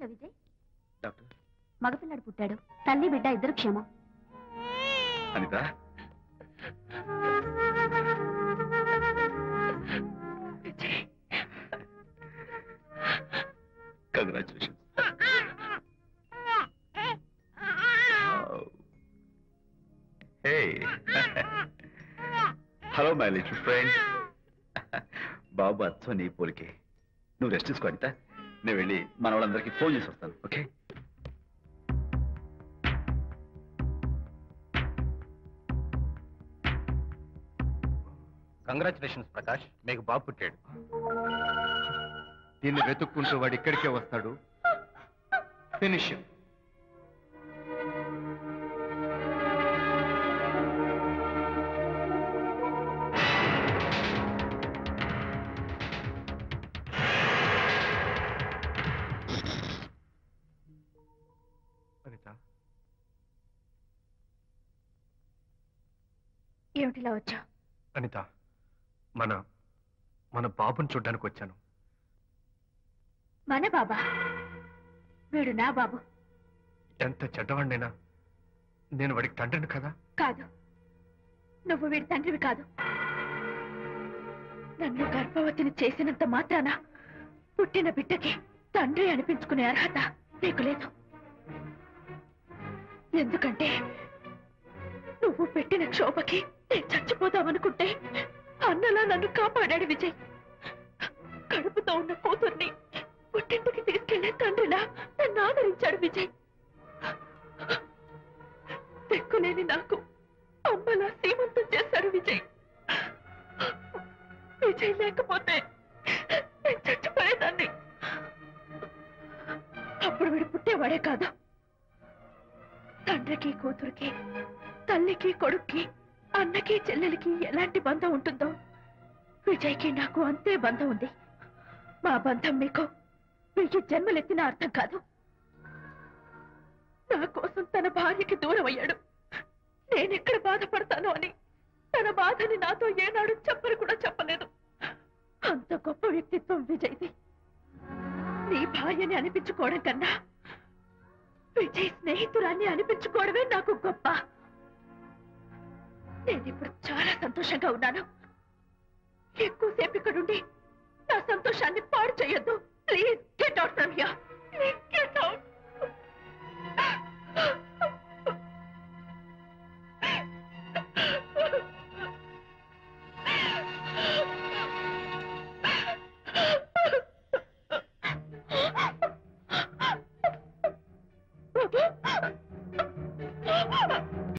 Mister Vijay, doctor మగపిల్లాడు పుట్టాడు. తల్లి బిడ్డ ఇద్దరు క్షేమం. Anitha, congratulations. Hey, hello my little friend. బాబు అచ్చో నీ పోలికే. నువ్వు రెస్ట్ తీసుకో అనిత. నేను వెళ్ళి మన వాళ్ళందరికీ ఫోన్ చేసి వస్తాను. ఓకే? కంగ్రాచులేషన్స్ ప్రకాష్, మీకు బాబు పుట్టాడు. దీన్ని వెతుక్కుంటూ వాడు ఇక్కడికే వస్తాడు. ఫినిష్. అనిత, ఏమిటిలా వచ్చా? అనిత, మన బాబుని చూడ్డానికి వచ్చాను. మన బాబా? వీడు నా బాబు. ఎంత చెడ్డవాడినైనా నేను వాడికి తండ్రిని కదా? కాదు, నువ్వు వీడి తండ్రివి కాదు. నన్ను గర్భవతిని చేసినంత మాత్రాన పుట్టిన బిడ్డకి తండ్రి అనిపించుకునే అర్హత నీకు లేదు. ఎందుకంటే నువ్వు పెట్టిన క్షోభకి నేను చచ్చిపోదామనుకుంటే అన్నలా నన్ను కాపాడాడు విజయ్. కడుపుతో ఉన్న కూతుర్ని పుట్టింటికి తీసుకెళ్లే తండ్రిలా నన్ను ఆదరించాడు విజయ్. దిక్కులేని నాకు అమ్మలా సీమంతం చేశాడు విజయ్. విజయ్ లేకపోతే నేను చచ్చిపోయేదాన్ని. అప్పుడు వీడు పుట్టేవాడే కాదు. తండ్రికి కూతురికి, తల్లికి కొడుక్కి, అన్నకి చెల్లెలికి ఎలాంటి బంధం ఉంటుందో విజయ్కి నాకు అంతే బంధం ఉంది. మా బంధం మీకు 1000 జన్మలెత్తిన అర్థం కాదు. నా కోసం తన భార్యకి దూరం అయ్యాడు. నేనెక్కడ బాధపడతానో అని తన బాధని నాతో ఏనాడు చెప్పని కూడా చెప్పలేదు. అంత గొప్ప వ్యక్తిత్వం విజయ్ది. నీ భార్యని అనిపించుకోవడం కన్నా విజయ్ స్నేహితురాన్ని అనిపించుకోవడమే నాకు గొప్ప. నేనిప్పుడు చాలా సంతోషంగా ఉన్నాను. ఎక్కువసేపు ఇక్కడుండి నా సంతోషాన్ని పాడు చేయొద్దు. Please get out from here.